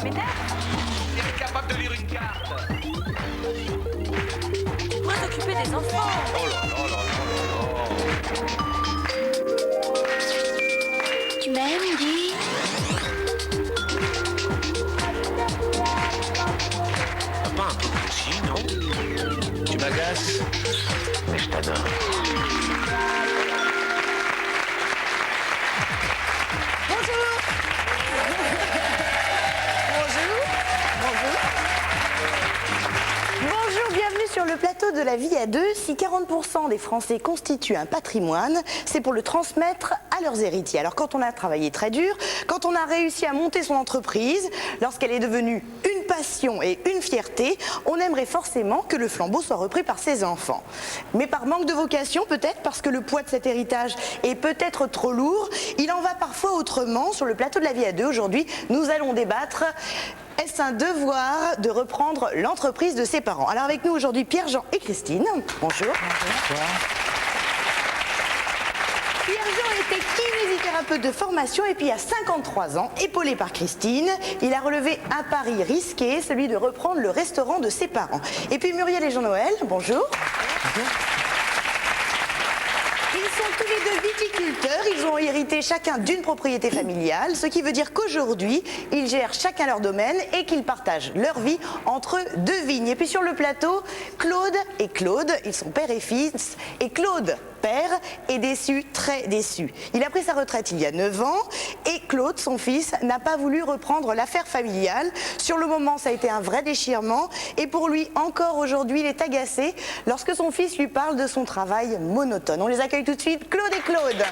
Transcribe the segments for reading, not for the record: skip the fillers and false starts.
Mais Dad, Il est capable de lire une carte. tu pourrais t'occuper des enfants. Oh là là là là là. Tu m'aimes, dis. Pas un peu aussi, non? Tu m'agaces, mais je t'adore. Bonjour, bienvenue sur le plateau de La Vie à deux. Si 40% des Français constituent un patrimoine, c'est pour le transmettre à leurs héritiers. Alors quand on a travaillé très dur, quand on a réussi à monter son entreprise, lorsqu'elle est devenue une passion et une fierté, on aimerait forcément que le flambeau soit repris par ses enfants. Mais par manque de vocation peut-être, parce que le poids de cet héritage est peut-être trop lourd, il en va parfois autrement. Sur le plateau de La Vie à deux, aujourd'hui, nous allons débattre. Est-ce un devoir de reprendre l'entreprise de ses parents? Alors avec nous aujourd'hui Pierre-Jean et Christine. Bonjour. Bonjour. Pierre-Jean était kinésithérapeute de formation et puis à 53 ans, épaulé par Christine, il a relevé un pari risqué, celui de reprendre le restaurant de ses parents. Et puis Muriel et Jean-Noël, bonjour. Bonjour. Ils sont tous les deux viticulteurs, ils ont hérité chacun d'une propriété familiale, ce qui veut dire qu'aujourd'hui, ils gèrent chacun leur domaine et qu'ils partagent leur vie entre deux vignes. Et puis sur le plateau, Claude et Claude, ils sont père et fils, et Claude, père, est déçu, très déçu. Il a pris sa retraite il y a 9 ans et Claude, son fils, n'a pas voulu reprendre l'affaire familiale. Sur le moment, ça a été un vrai déchirement et pour lui, encore aujourd'hui, il est agacé lorsque son fils lui parle de son travail monotone. On les accueille tout de suite, Claude et Claude.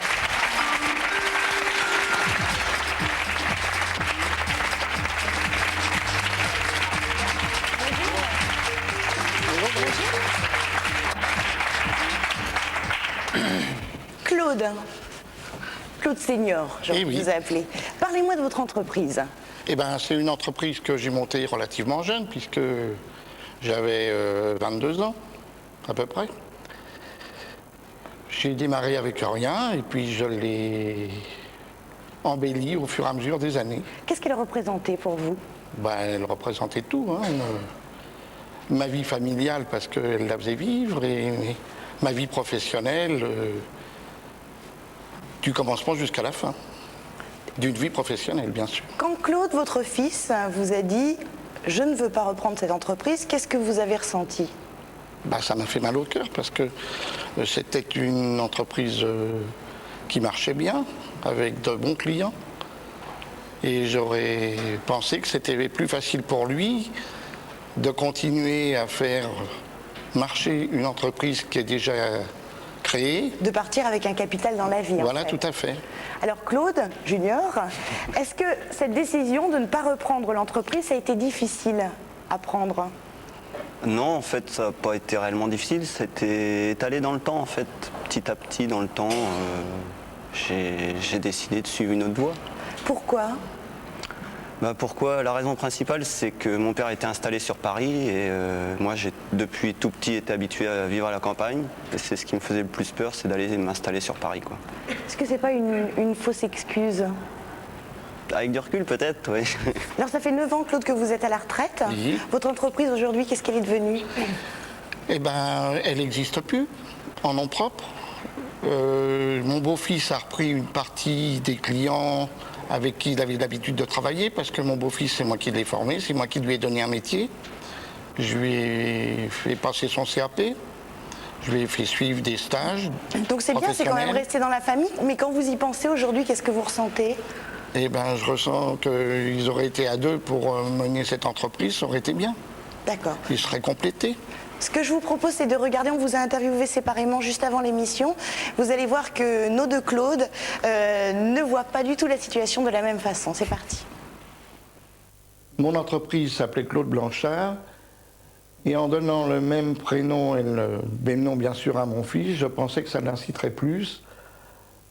Claude Senior, j'ai envie de vous appeler. Parlez-moi de votre entreprise. Eh ben, c'est une entreprise que j'ai montée relativement jeune, puisque j'avais 22 ans, à peu près. J'ai démarré avec rien, et puis je l'ai embellie au fur et à mesure des années. Qu'est-ce qu'elle représentait pour vous? Ben, elle représentait tout, hein. Ma vie familiale, parce qu'elle la faisait vivre, et ma vie professionnelle, du commencement jusqu'à la fin. D'une vie professionnelle, bien sûr. Quand Claude, votre fils, vous a dit « je ne veux pas reprendre cette entreprise », qu'est-ce que vous avez ressenti? Ben, ça m'a fait mal au cœur, parce que c'était une entreprise qui marchait bien, avec de bons clients. Et j'aurais pensé que c'était plus facile pour lui de continuer à faire marcher une entreprise qui est déjà créée. De partir avec un capital dans la vie. Voilà, en fait. tout à fait. Alors Claude, Junior, est-ce que cette décision de ne pas reprendre l'entreprise, ça a été difficile à prendre? Non, en fait, ça n'a pas été réellement difficile. C'était étalé dans le temps, en fait. Petit à petit, dans le temps, j'ai décidé de suivre une autre voie. Pourquoi? Pourquoi? La raison principale, c'est que mon père était installé sur Paris et moi, j'ai depuis tout petit été habitué à vivre à la campagne. Et c'est ce qui me faisait le plus peur, c'est d'aller m'installer sur Paris, quoi. Est-ce que c'est pas une fausse excuse? Avec du recul, peut-être, oui. Alors ça fait 9 ans, Claude, que vous êtes à la retraite. Oui. Votre entreprise aujourd'hui, qu'est-ce qu'elle est devenue? Eh ben, elle n'existe plus, en nom propre. Mon beau-fils a repris une partie des clients avec qui il avait l'habitude de travailler, parce que mon beau-fils, c'est moi qui l'ai formé, c'est moi qui lui ai donné un métier. Je lui ai fait passer son CAP, je lui ai fait suivre des stages. Donc c'est bien, c'est quand même resté dans la famille, mais quand vous y pensez aujourd'hui, qu'est-ce que vous ressentez? Eh ben, je ressens qu'ils auraient été à deux pour mener cette entreprise, ça aurait été bien. D'accord. Ils seraient complétés. Ce que je vous propose, c'est de regarder, on vous a interviewé séparément juste avant l'émission. Vous allez voir que nos deux Claude ne voient pas du tout la situation de la même façon. C'est parti. Mon entreprise s'appelait Claude Blanchard, et en donnant le même prénom et le même nom, bien sûr, à mon fils, je pensais que ça l'inciterait plus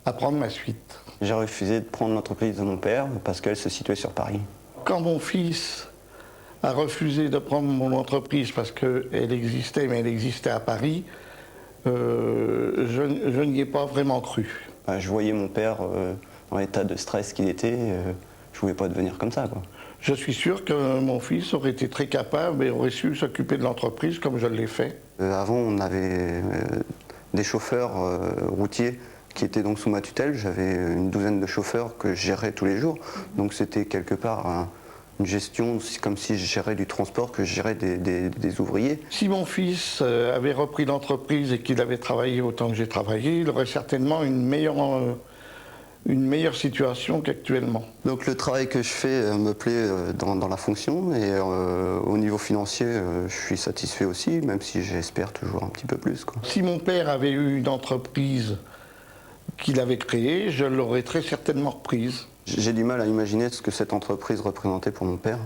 à prendre ma suite. J'ai refusé de prendre l'entreprise de mon père parce qu'elle se situait sur Paris. Quand mon fils a refusé de prendre mon entreprise parce qu'elle existait, mais elle existait à Paris, je n'y ai pas vraiment cru. Je voyais mon père dans l'état de stress qu'il était. Je je pouvais pas devenir comme ça, quoi. Je suis sûr que mon fils aurait été très capable et aurait su s'occuper de l'entreprise comme je l'ai fait. Avant, on avait des chauffeurs routiers qui étaient donc sous ma tutelle. J'avais une douzaine de chauffeurs que je gérais tous les jours. Donc c'était quelque part une gestion, comme si je gérais du transport, que je gérais des ouvriers. Si mon fils avait repris l'entreprise et qu'il avait travaillé autant que j'ai travaillé, il aurait certainement une meilleure situation qu'actuellement. Donc le travail que je fais me plaît dans la fonction et au niveau financier, je suis satisfait aussi, même si j'espère toujours un petit peu plus, quoi. Si mon père avait eu une entreprise qu'il avait créée, je l'aurais très certainement reprise. J'ai du mal à imaginer ce que cette entreprise représentait pour mon père.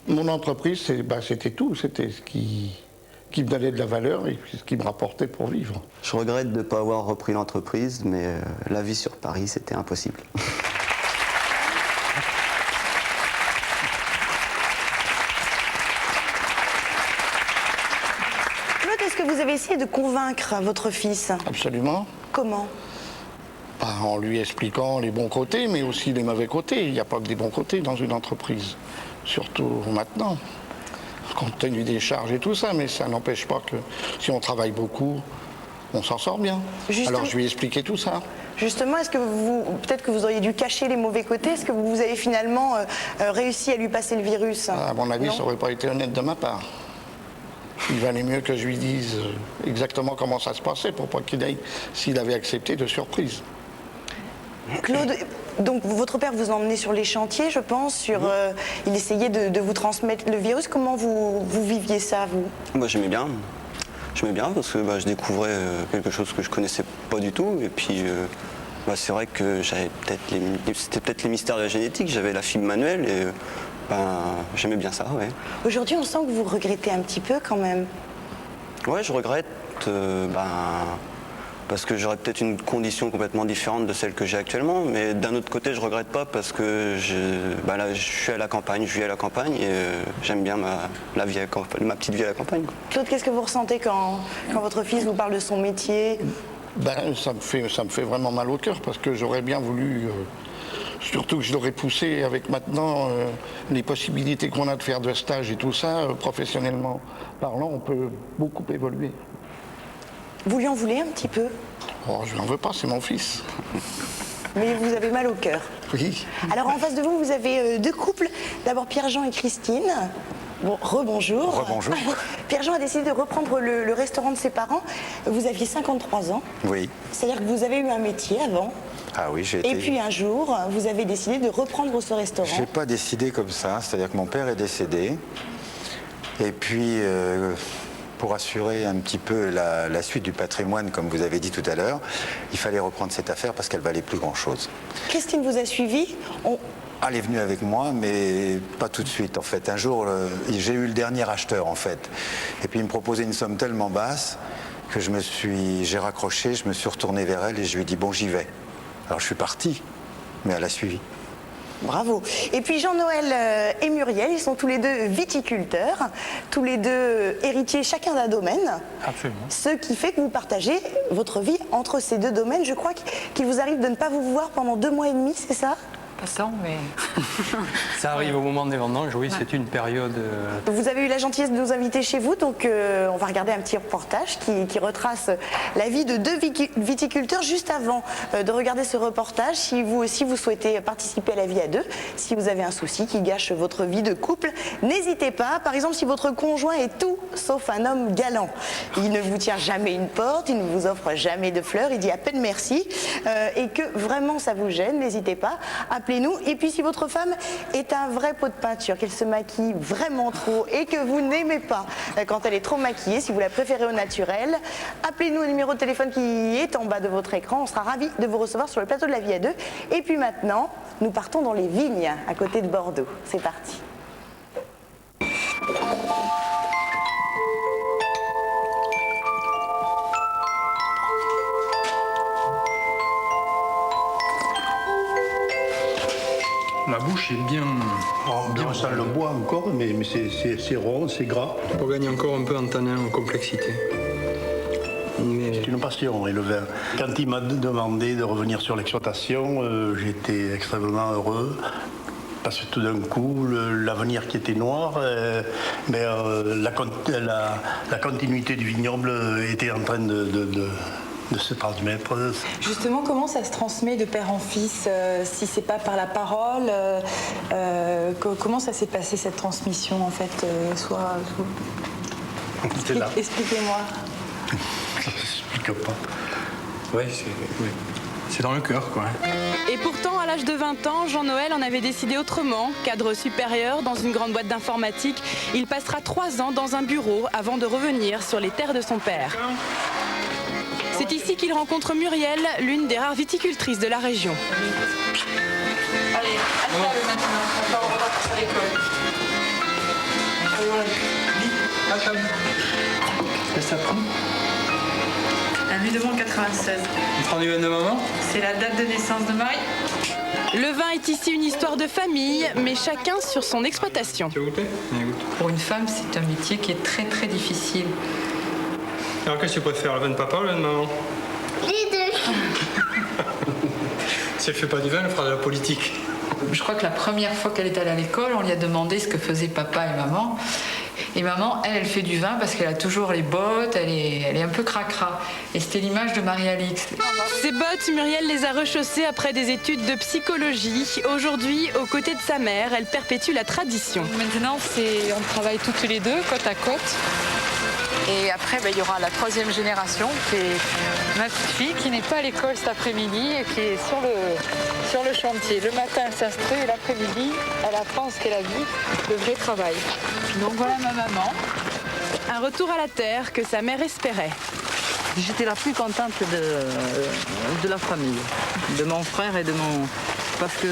Mon entreprise, c'était tout, c'était ce qui me donnait de la valeur et ce qui me rapportait pour vivre. Je regrette de ne pas avoir repris l'entreprise, mais la vie sur Paris, c'était impossible. Claude, est-ce que vous avez essayé de convaincre votre fils? Absolument. Comment? En lui expliquant les bons côtés, mais aussi les mauvais côtés. Il n'y a pas que des bons côtés dans une entreprise, surtout maintenant, compte tenu des charges et tout ça, mais ça n'empêche pas que si on travaille beaucoup, on s'en sort bien. Justement. Alors je lui ai expliqué tout ça. Justement, est-ce que peut-être que vous auriez dû cacher les mauvais côtés? Est-ce que vous avez finalement réussi à lui passer le virus? À mon avis, Non. ça n'aurait pas été honnête de ma part. Il valait mieux que je lui dise exactement comment ça se passait pour pas qu'il aille, s'il avait accepté, de surprise. Claude, donc votre père vous emmenait sur les chantiers, je pense, il essayait de vous transmettre le virus. Comment vous viviez ça, vous? Moi, j'aimais bien. J'aimais bien parce que je découvrais quelque chose que je connaissais pas du tout. Et puis, c'est vrai que c'était peut-être les mystères de la génétique. J'avais la fibre manuelle et j'aimais bien ça, ouais. Aujourd'hui, on sent que vous regrettez un petit peu quand même. Ouais, je regrette. Parce que j'aurais peut-être une condition complètement différente de celle que j'ai actuellement, mais d'un autre côté, je regrette pas parce que là, je suis à la campagne, je vis à la campagne et j'aime bien ma petite vie à la campagne, quoi. Claude, qu'est-ce que vous ressentez quand votre fils vous parle de son métier? Ça me fait vraiment mal au cœur parce que j'aurais bien voulu, surtout que je l'aurais poussé avec maintenant les possibilités qu'on a de faire de stage et tout ça, professionnellement parlant, on peut beaucoup évoluer. Vous lui en voulez un petit peu? Oh, je n'en veux pas, c'est mon fils. Mais vous avez mal au cœur. Oui. Alors en face de vous, vous avez deux couples. D'abord Pierre-Jean et Christine. Bon, rebonjour. Rebonjour. Pierre-Jean a décidé de reprendre le restaurant de ses parents. Vous aviez 53 ans. Oui. C'est-à-dire que vous avez eu un métier avant. Ah oui, j'ai été... Et puis un jour, vous avez décidé de reprendre ce restaurant. J'ai pas décidé comme ça, c'est-à-dire que mon père est décédé. Et puis, pour assurer un petit peu la suite du patrimoine, comme vous avez dit tout à l'heure, il fallait reprendre cette affaire parce qu'elle valait plus grand-chose. Christine vous a suivi. Elle est venue avec moi, mais pas tout de suite, en fait. Un jour, j'ai eu le dernier acheteur, en fait. Et puis, il me proposait une somme tellement basse que j'ai raccroché, je me suis retourné vers elle et je lui ai dit, bon, j'y vais. Alors, je suis parti, mais elle a suivi. Bravo. Et puis Jean-Noël et Muriel, ils sont tous les deux viticulteurs, tous les deux héritiers chacun d'un domaine. Absolument. Ce qui fait que vous partagez votre vie entre ces deux domaines. Je crois qu'il vous arrive de ne pas vous voir pendant 2 mois et demi, c'est ça? Pas ça, mais... Ça arrive au moment des vendanges, oui, c'est une période... Vous avez eu la gentillesse de nous inviter chez vous, donc on va regarder un petit reportage qui retrace la vie de 2 viticulteurs. Juste avant de regarder ce reportage, si vous aussi vous souhaitez participer à la vie à 2, si vous avez un souci qui gâche votre vie de couple, n'hésitez pas. Par exemple, si votre conjoint est tout sauf un homme galant, il ne vous tient jamais une porte, il ne vous offre jamais de fleurs, il dit à peine merci, et que vraiment ça vous gêne, n'hésitez pas, appelez-nous. Et puis si votre femme est un vrai pot de peinture, qu'elle se maquille vraiment trop et que vous n'aimez pas quand elle est trop maquillée, si vous la préférez au naturel, appelez-nous au numéro de téléphone qui est en bas de votre écran. On sera ravis de vous recevoir sur le plateau de la vie à 2. Et puis maintenant, nous partons dans les vignes à côté de Bordeaux. C'est parti. La bouche est bien On sent le bois encore, mais c'est rond, c'est gras. pour gagner encore un peu en tanin, en complexité. Mais C'est une passion, et le vin. Quand il m'a demandé de revenir sur l'exploitation, j'étais extrêmement heureux Parce que tout d'un coup, l'avenir qui était noir, la continuité du vignoble était en train de se transmettre. Justement, comment ça se transmet de père en fils, si c'est pas par la parole comment ça s'est passé cette transmission en fait Expliquez-moi. Ça ne s'explique pas. Oui, c'est dans le cœur, quoi. Et pourtant, à l'âge de 20 ans, Jean-Noël en avait décidé autrement. Cadre supérieur dans une grande boîte d'informatique, il passera 3 ans dans un bureau avant de revenir sur les terres de son père. C'est ici qu'il rencontre Muriel, l'une des rares viticultrices de la région. Allez, à table maintenant, on va repartir à l'école. Qu'est-ce que ça prend? Un lui demande 96. Tu prends du vin de maman? C'est la date de naissance de Marie. Le vin est ici une histoire de famille, mais chacun sur son exploitation. Tu veux goûter? Pour une femme, c'est un métier qui est très très difficile. Alors qu'est-ce que tu préfères, le vin de papa ou le vin de maman? Les deux. Si elle fait pas du vin, elle fera de la politique. Je crois que la première fois qu'elle est allée à l'école, on lui a demandé ce que faisaient papa et maman. Et maman, elle fait du vin parce qu'elle a toujours les bottes, elle est un peu cracra. Et c'était l'image de Marie-Alix. Ces bottes, Muriel les a rechaussées après des études de psychologie. Aujourd'hui, aux côtés de sa mère, elle perpétue la tradition. Maintenant, on travaille toutes les deux, côte à côte. Et après, il y aura la 3e génération, qui est ma petite fille, qui n'est pas à l'école cet après-midi et qui est sur le chantier. Le matin, elle s'instruit et l'après-midi, elle apprend ce qu'est la vie, le vrai travail. Donc voilà ma maman. Un retour à la terre que sa mère espérait. J'étais la plus contente de la famille, de mon frère et de mon... Parce que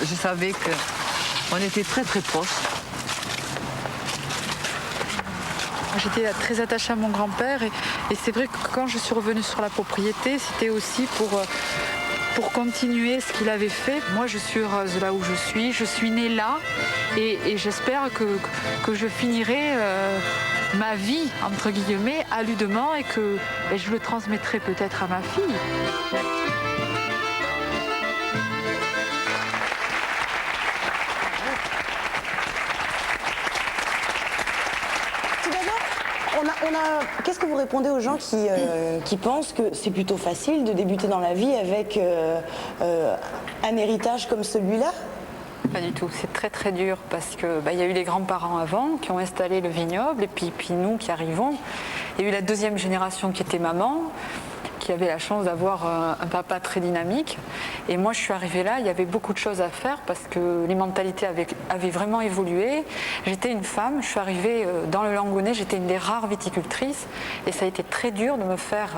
je savais qu'on était très très proches. J'étais très attachée à mon grand-père et c'est vrai que quand je suis revenue sur la propriété, c'était aussi pour continuer ce qu'il avait fait. Moi, je suis heureuse là où je suis née là et j'espère que je finirai ma vie, entre guillemets, à Ludemont et que je le transmettrai peut-être à ma fille. Qu'est-ce que vous répondez aux gens qui pensent que c'est plutôt facile de débuter dans la vie avec un héritage comme celui-là? Pas du tout, c'est très très dur parce que y a eu les grands-parents avant qui ont installé le vignoble et puis nous qui arrivons. Il y a eu la 2e génération qui était maman, qui avait la chance d'avoir un papa très dynamique. Et moi, je suis arrivée là, il y avait beaucoup de choses à faire parce que les mentalités avaient vraiment évolué. J'étais une femme, je suis arrivée dans le Langonnais, j'étais une des rares viticultrices. Et ça a été très dur de me faire...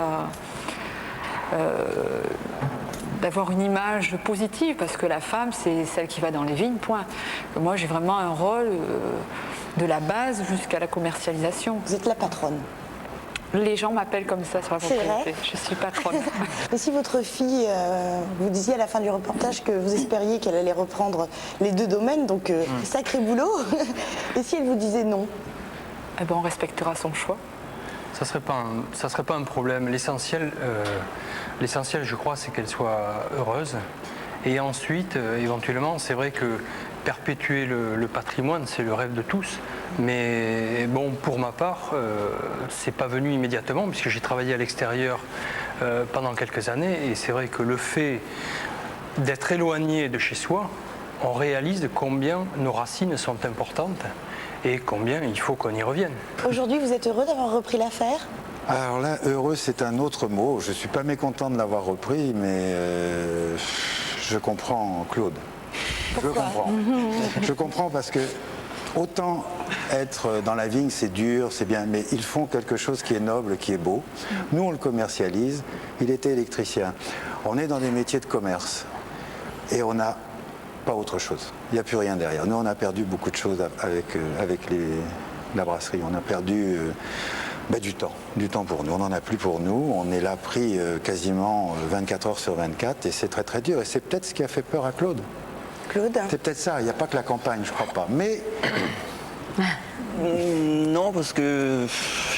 d'avoir une image positive parce que la femme, c'est celle qui va dans les vignes, point. Moi, j'ai vraiment un rôle de la base jusqu'à la commercialisation. Vous êtes la patronne? Les gens m'appellent comme ça sur la propriété. Je suis patronne. Et si votre fille, vous disiez à la fin du reportage que vous espériez qu'elle allait reprendre les 2 domaines, donc sacré boulot, et si elle vous disait non? Eh ben, on respectera son choix. Ça serait pas un problème. L'essentiel, je crois, c'est qu'elle soit heureuse. Et ensuite, éventuellement, c'est vrai que perpétuer le patrimoine, c'est le rêve de tous. Mais bon, pour ma part, c'est pas venu immédiatement puisque j'ai travaillé à l'extérieur pendant quelques années. Et c'est vrai que le fait d'être éloigné de chez soi, on réalise combien nos racines sont importantes et combien il faut qu'on y revienne. Aujourd'hui, vous êtes heureux d'avoir repris l'affaire? Alors là, heureux, c'est un autre mot. Je ne suis pas mécontent de l'avoir repris, mais je comprends Claude. Pourquoi? Je comprends parce que autant être dans la vigne, c'est dur, c'est bien, mais ils font quelque chose qui est noble, qui est beau. Nous, on le commercialise. Il était électricien. On est dans des métiers de commerce et on n'a pas autre chose. Il n'y a plus rien derrière. Nous, on a perdu beaucoup de choses avec la brasserie. On a perdu du temps pour nous. On n'en a plus pour nous. On est là pris quasiment 24 heures sur 24 et c'est très très dur. Et c'est peut-être ce qui a fait peur à Claude. Claude? C'est peut-être ça. Il n'y a pas que la campagne, je crois pas. Mais... Non, parce que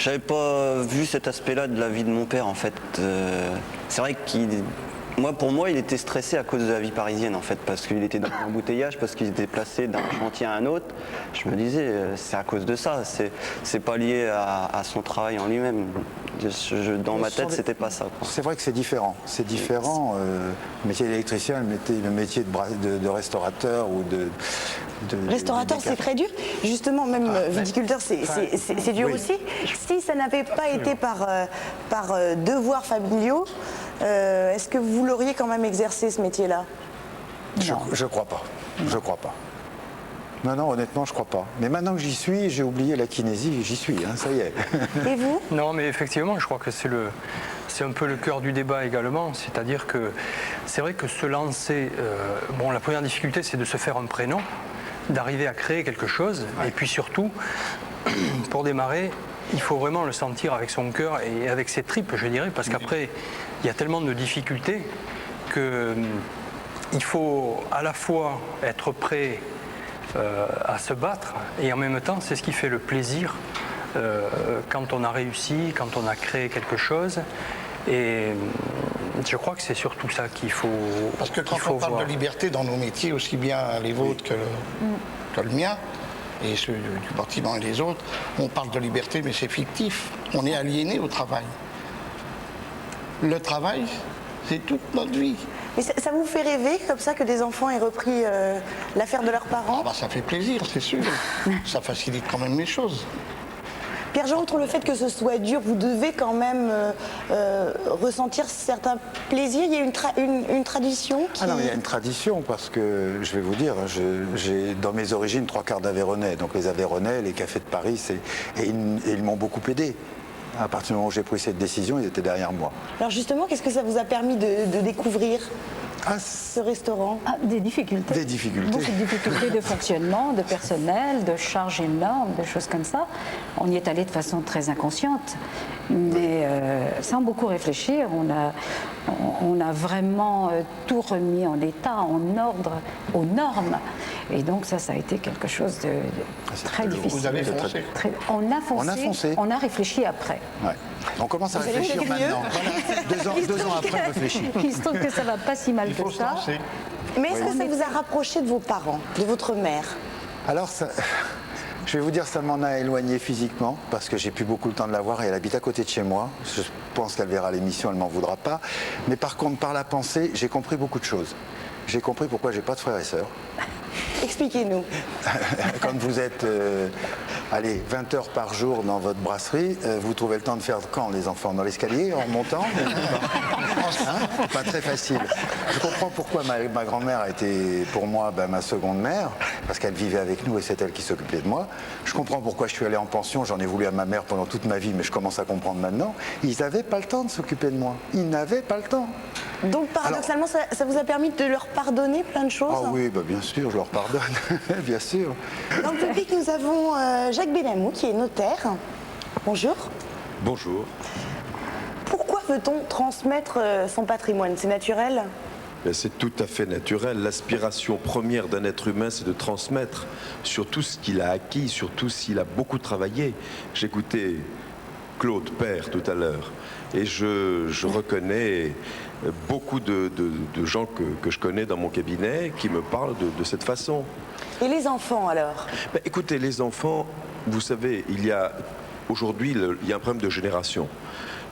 j'avais pas vu cet aspect-là de la vie de mon père, en fait. C'est vrai qu'il Pour moi, il était stressé à cause de la vie parisienne, en fait, parce qu'il était dans l'embouteillage, parce qu'il était placé d'un chantier à un autre. Je me disais, c'est à cause de ça, c'est pas lié à son travail en lui-même. Dans ma tête, c'était pas ça. C'est vrai que c'est différent. C'est différent. Le métier d'électricien, le métier de restaurateur ou de Restaurateur, c'est très dur. Justement, même viticulteur, c'est dur aussi. Si ça n'avait pas été par devoirs familiaux, est-ce que vous l'auriez quand même exercé, ce métier-là? Je crois pas. Je crois pas. Non, honnêtement, je crois pas. Mais maintenant que j'y suis, j'ai oublié la kinésie, j'y suis, ça y est. Et vous? Non, mais effectivement, je crois que c'est un peu le cœur du débat également. C'est-à-dire que c'est vrai que se lancer... la première difficulté, c'est de se faire un prénom, d'arriver à créer quelque chose. Ouais. Et puis surtout, pour démarrer, il faut vraiment le sentir avec son cœur et avec ses tripes, je dirais, parce qu'après, il y a tellement de difficultés qu'il faut à la fois être prêt à se battre, et en même temps, c'est ce qui fait le plaisir quand on a réussi, quand on a créé quelque chose. Et je crois que c'est surtout ça qu'il faut. Parce que quand on parle de liberté dans nos métiers, aussi bien les vôtres que le mien, et ceux du bâtiment et les autres, on parle de liberté, mais c'est fictif. On est aliéné au travail. Le travail, c'est toute notre vie. Mais ça vous fait rêver, comme ça, que des enfants aient repris l'affaire de leurs parents? Ça fait plaisir, c'est sûr. Ça facilite quand même les choses. Pierre-Jean, outre le fait que ce soit dur, vous devez quand même ressentir certains plaisirs. Il y a une tradition qui... il y a une tradition, parce que, je vais vous dire, j'ai dans mes origines 3/4 d'Aveyronais. Donc les Aveyronnais, les cafés de Paris, et ils m'ont beaucoup aidé. À partir du moment où j'ai pris cette décision, ils étaient derrière moi. Alors justement, qu'est-ce que ça vous a permis de découvrir ce restaurant? Des difficultés. Des difficultés. Beaucoup de difficultés de fonctionnement, de personnel, de charges énormes, de choses comme ça. On y est allé de façon très inconsciente, mais sans beaucoup réfléchir. On a vraiment tout remis en état, en ordre, aux normes. Et donc ça a été quelque chose de très difficile. Vous avez foncé. On a foncé. On a réfléchi après. Ouais. On commence à réfléchir maintenant. Voilà. 2 ans après, on réfléchit. Il se trouve que ça va pas si mal que ça. Mais est-ce que ça vous a rapproché de vos parents, de votre mère? Alors, je vais vous dire, ça m'en a éloigné physiquement, parce que j'ai plus beaucoup le temps de la voir et elle habite à côté de chez moi. Je pense qu'elle verra l'émission, elle m'en voudra pas. Mais par contre, par la pensée, j'ai compris beaucoup de choses. J'ai compris pourquoi j'ai pas de frères et sœurs. Expliquez-nous. Quand vous êtes 20 heures par jour dans votre brasserie, vous trouvez le temps de faire quand, les enfants? Dans l'escalier, en montant? Pas très facile. Je comprends pourquoi ma grand-mère a été pour moi ma seconde mère, parce qu'elle vivait avec nous et c'est elle qui s'occupait de moi. Je comprends pourquoi je suis allé en pension, j'en ai voulu à ma mère pendant toute ma vie, mais je commence à comprendre maintenant. Ils n'avaient pas le temps de s'occuper de moi. Ils n'avaient pas le temps. Donc paradoxalement, ça vous a permis de leur pardonner plein de choses? Ah oui, bien sûr, je leur pardonne, bien sûr. Dans le public, nous avons Jacques Benamou, qui est notaire. Bonjour. Bonjour. Pourquoi veut-on transmettre son patrimoine? C'est naturel? C'est tout à fait naturel. L'aspiration première d'un être humain, c'est de transmettre sur tout ce qu'il a acquis, surtout s'il a beaucoup travaillé. J'écoutais Claude Père tout à l'heure et je reconnais beaucoup de gens que je connais dans mon cabinet qui me parlent de cette façon. Et les enfants alors? Écoutez, les enfants, vous savez, aujourd'hui, il y a un problème de génération.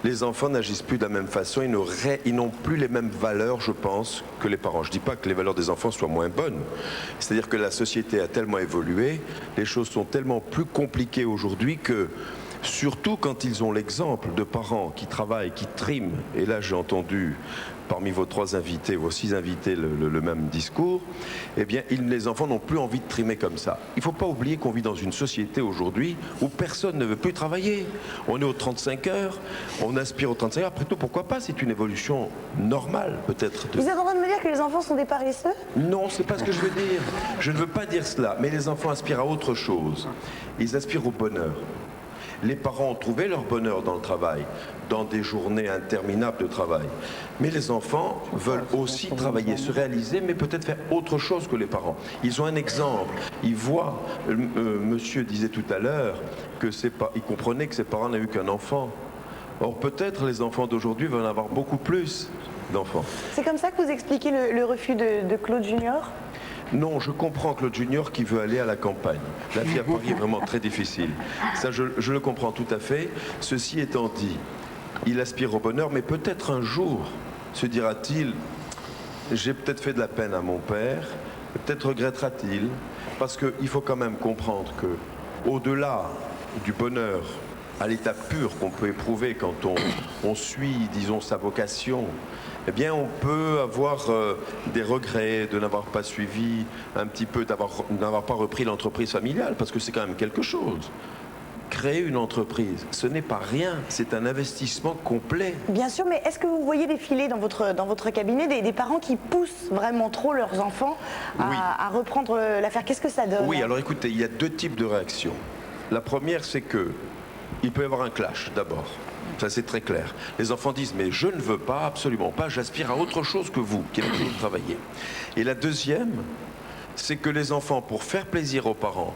Les enfants n'agissent plus de la même façon, ils n'ont plus les mêmes valeurs, je pense, que les parents. Je ne dis pas que les valeurs des enfants soient moins bonnes. C'est-à-dire que la société a tellement évolué, les choses sont tellement plus compliquées aujourd'hui que, surtout quand ils ont l'exemple de parents qui travaillent, qui triment, et là j'ai entendu parmi vos 3 invités, vos 6 invités, le même discours, eh bien, les enfants n'ont plus envie de trimer comme ça. Il ne faut pas oublier qu'on vit dans une société aujourd'hui où personne ne veut plus travailler. On est aux 35 heures, on aspire aux 35 heures. Après tout, pourquoi pas? C'est une évolution normale, peut-être. Vous êtes en train de me dire que les enfants sont des paresseux? Non, c'est pas ce que je veux dire. Je ne veux pas dire cela, mais les enfants aspirent à autre chose. Ils aspirent au bonheur. Les parents ont trouvé leur bonheur dans le travail, dans des journées interminables de travail. Mais les enfants veulent aussi travailler, se réaliser, mais peut-être faire autre chose que les parents. Ils ont un exemple. Ils voient, monsieur disait tout à l'heure, il comprenait que ses parents n'avaient eu qu'un enfant. Or, peut-être les enfants d'aujourd'hui veulent en avoir beaucoup plus. d'enfants. C'est comme ça que vous expliquez le refus de Claude Junior? Non, je comprends Claude Junior qui veut aller à la campagne. La vie à Paris est vraiment très difficile. Ça, je le comprends tout à fait. Ceci étant dit, il aspire au bonheur, mais peut-être un jour se dira-t-il, j'ai peut-être fait de la peine à mon père, peut-être regrettera-t-il, parce qu'il faut quand même comprendre que, au-delà du bonheur à l'état pur qu'on peut éprouver quand on suit, disons, sa vocation, eh bien, on peut avoir des regrets de n'avoir pas suivi un petit peu, n'avoir pas repris l'entreprise familiale, parce que c'est quand même quelque chose. Créer une entreprise, ce n'est pas rien, c'est un investissement complet. Bien sûr, mais est-ce que vous voyez défiler dans votre cabinet des parents qui poussent vraiment trop leurs enfants à reprendre l'affaire? Qu'est-ce que ça donne? Oui, alors écoutez, il y a deux types de réactions. La première, c'est que il peut y avoir un clash d'abord. Ça, c'est très clair. Les enfants disent, mais je ne veux pas, absolument pas, j'aspire à autre chose que vous, qui aimez travailler. Et la deuxième, c'est que les enfants, pour faire plaisir aux parents,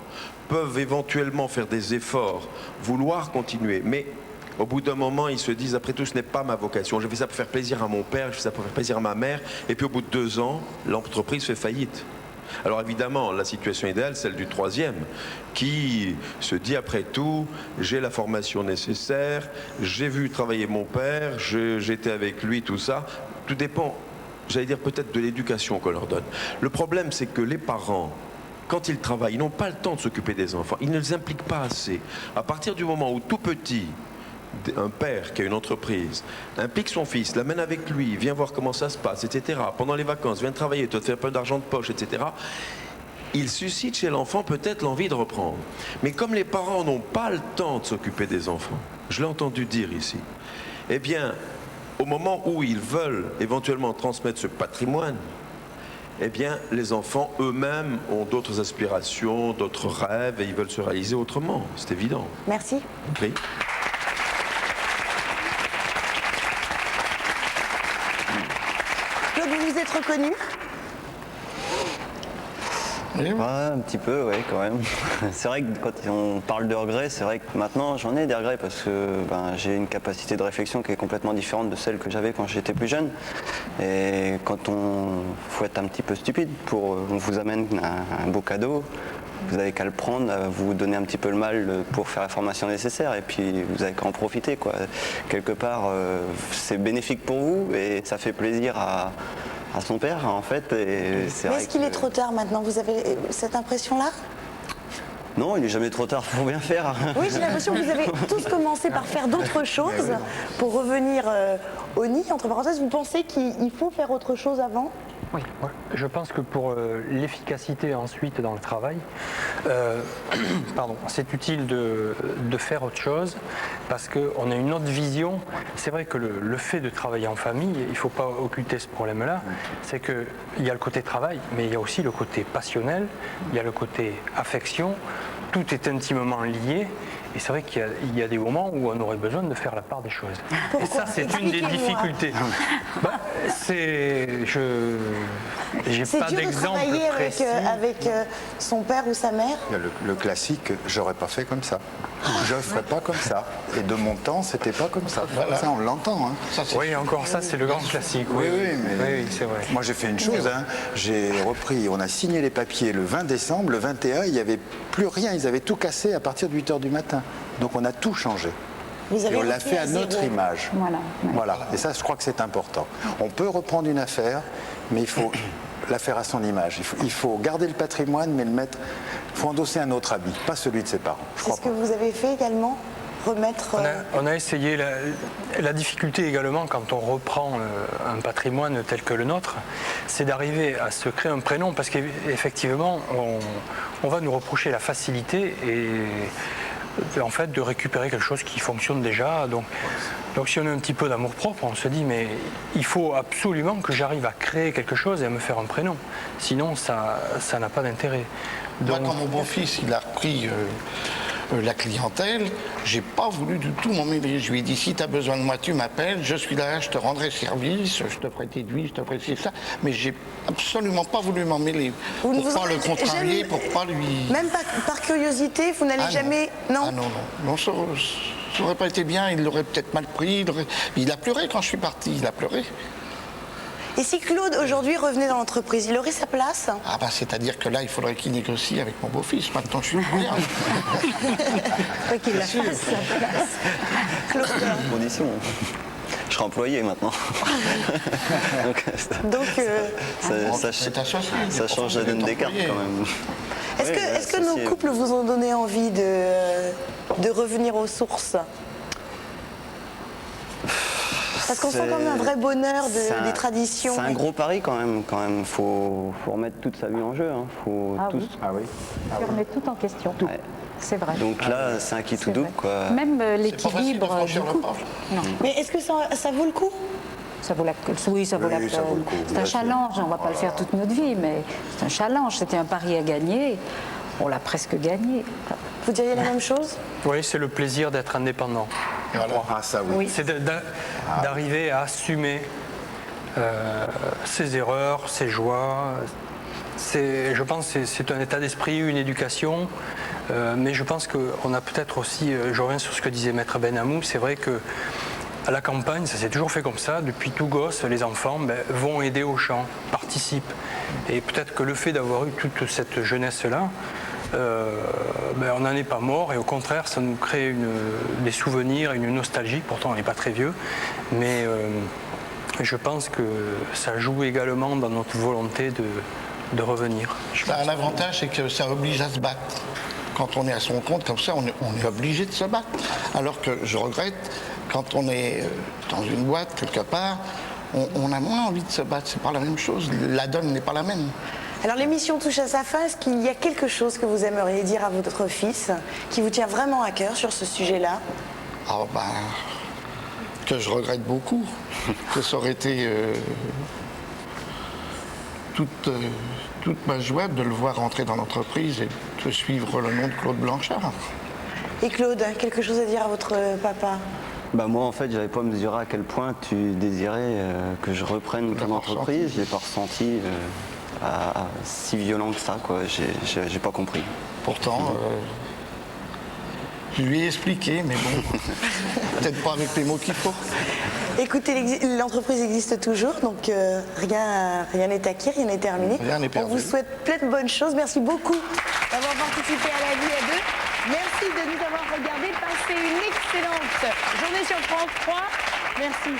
peuvent éventuellement faire des efforts, vouloir continuer, mais au bout d'un moment, ils se disent, après tout, ce n'est pas ma vocation. J'ai fait ça pour faire plaisir à mon père, j'ai fait ça pour faire plaisir à ma mère, et puis au bout de 2 ans, l'entreprise fait faillite. Alors évidemment, la situation idéale, celle du troisième, qui se dit après tout, j'ai la formation nécessaire, j'ai vu travailler mon père, j'étais avec lui, tout ça. Tout dépend, j'allais dire peut-être de l'éducation qu'on leur donne. Le problème, c'est que les parents, quand ils travaillent, ils n'ont pas le temps de s'occuper des enfants. Ils ne les impliquent pas assez. À partir du moment où tout petit, un père qui a une entreprise implique son fils, l'amène avec lui, vient voir comment ça se passe, etc. Pendant les vacances, vient travailler, te faire un peu d'argent de poche, etc. Il suscite chez l'enfant peut-être l'envie de reprendre. Mais comme les parents n'ont pas le temps de s'occuper des enfants, je l'ai entendu dire ici, eh bien, au moment où ils veulent éventuellement transmettre ce patrimoine, eh bien, les enfants eux-mêmes ont d'autres aspirations, d'autres rêves et ils veulent se réaliser autrement. C'est évident. Merci. Oui. Claude, vous vous êtes reconnu? Ouais, un petit peu, oui, quand même. C'est vrai que quand on parle de regrets, c'est vrai que maintenant j'en ai des regrets parce que j'ai une capacité de réflexion qui est complètement différente de celle que j'avais quand j'étais plus jeune. Et quand faut être un petit peu stupide, on vous amène un beau cadeau, vous n'avez qu'à le prendre, à vous donner un petit peu le mal pour faire la formation nécessaire et puis vous n'avez qu'à en profiter, quoi. Quelque part, c'est bénéfique pour vous et ça fait plaisir à son père, en fait. Mais est-ce qu'il est trop tard maintenant? Vous avez cette impression-là? Non, il n'est jamais trop tard pour bien faire. Oui, j'ai l'impression que vous avez tous commencé par faire d'autres choses pour revenir au nid, entre parenthèses. Vous pensez qu'il faut faire autre chose avant? Oui, je pense que pour l'efficacité ensuite dans le travail, c'est utile de faire autre chose parce qu'on a une autre vision. C'est vrai que le fait de travailler en famille, il ne faut pas occulter ce problème-là, c'est qu'il y a le côté travail, mais il y a aussi le côté passionnel, il y a le côté affection, tout est intimement lié. Et c'est vrai qu'il y a des moments où on aurait besoin de faire la part des choses. Pourquoi? Et ça, c'est une des difficultés. J'ai pas dur de d'exemple travailler précis. avec son père ou sa mère? Le classique, j'aurais pas fait comme ça. Je ne ferais pas comme ça. Et de mon temps, c'était pas comme ça. Voilà. Ça, on l'entend. Hein. Oui, encore ça, c'est le grand classique. Oui, mais c'est vrai. Moi, j'ai fait une chose. Hein. J'ai repris, on a signé les papiers le 20 décembre. Le 21, il n'y avait plus rien. Ils avaient tout cassé à partir de 8 h du matin. Donc, on a tout changé. Et on l'a fait à notre image. Voilà. Et ça, je crois que c'est important. On peut reprendre une affaire, mais il faut la faire à son image. Il faut garder le patrimoine, mais il faut endosser un autre habit, pas celui de ses parents. C'est ce que vous avez fait également? Remettre... On a essayé la difficulté également quand on reprend un patrimoine tel que le nôtre, c'est d'arriver à se créer un prénom parce qu'effectivement on va nous reprocher la facilité et en fait de récupérer quelque chose qui fonctionne déjà. Donc si on a un petit peu d'amour-propre, on se dit mais il faut absolument que j'arrive à créer quelque chose et à me faire un prénom. Sinon ça n'a pas d'intérêt. Moi, quand mon beau-fils il a repris la clientèle, j'ai pas voulu du tout m'en mêler. Je lui ai dit si tu as besoin de moi, tu m'appelles, je suis là, je te rendrai service, je te ferai tes devis, je te ferai ça. Mais j'ai absolument pas voulu m'en mêler. Pour pas le contrarier, pour pas lui. Même par curiosité, vous n'allez jamais. Non. Ah non, ça aurait pas été bien, il l'aurait peut-être mal pris. Il a pleuré quand je suis parti, il a pleuré. Et si Claude, aujourd'hui, revenait dans l'entreprise, il aurait sa place? Ah bah c'est-à-dire que là, il faudrait qu'il négocie avec mon beau-fils. Maintenant, je suis pour rien. Faut qu'il la fasse, sa place. Claude. Condition. Je serai employé maintenant. Donc, ça change la donne des cartes quand même. Est-ce que nos couples vous ont donné envie de revenir aux sources? Parce qu'on sent comme un vrai bonheur des traditions. C'est un gros pari quand même. Faut remettre toute sa vie en jeu. Hein. Faut Ah tous... oui. Tu remets tout en question. Tout. Ouais. C'est vrai. Donc là, c'est un qui tout double, quoi. Même l'équilibre du couple. Non. Mais est-ce que ça vaut le coup? Ça vaut la... Oui, ça vaut la peine. C'est un challenge, on ne va pas le faire toute notre vie, mais c'est un challenge, c'était un pari à gagner. On l'a presque gagné. Vous diriez la même chose? Oui, c'est le plaisir d'être indépendant. Ah ça oui. C'est d'arriver à assumer ses erreurs, ses joies. Je pense que c'est un état d'esprit, une éducation. Mais je pense qu'on a peut-être aussi, je reviens sur ce que disait Maître Benhamou, c'est vrai que à la campagne, ça s'est toujours fait comme ça. Depuis tout gosse, les enfants vont aider au champ, participent. Et peut-être que le fait d'avoir eu toute cette jeunesse-là, on n'en est pas mort. Et au contraire, ça nous crée des souvenirs, une nostalgie. Pourtant, on n'est pas très vieux. Mais je pense que ça joue également dans notre volonté de revenir. Un avantage, c'est que ça oblige à se battre. Quand on est à son compte, comme ça, on est obligé de se battre. Alors que je regrette, quand on est dans une boîte, quelque part, on a moins envie de se battre. C'est pas la même chose. La donne n'est pas la même. Alors l'émission touche à sa fin. Est-ce qu'il y a quelque chose que vous aimeriez dire à votre fils qui vous tient vraiment à cœur sur ce sujet-là? Oh ben, que je regrette beaucoup. Que ça aurait été toute ma joie de le voir rentrer dans l'entreprise et de suivre le nom de Claude Blanchard. Et Claude, quelque chose à dire à votre papa? Bah moi en fait j'avais pas mesuré à quel point tu désirais que je reprenne ton entreprise. Je l'ai pas ressenti si violent que ça, quoi. J'ai pas compris. Pourtant, je lui ai expliqué, mais bon, peut-être pas avec les mots qu'il faut. Écoutez, l'entreprise existe toujours, donc rien n'est acquis, rien n'est terminé. Rien n'est perdu. On vous souhaite plein de bonnes choses. Merci beaucoup d'avoir participé à La Vie à deux. Merci de nous avoir regardés. Passez une excellente journée sur France 3. Merci.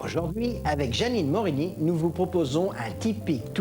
Aujourd'hui, avec Janine Morini, nous vous proposons un typique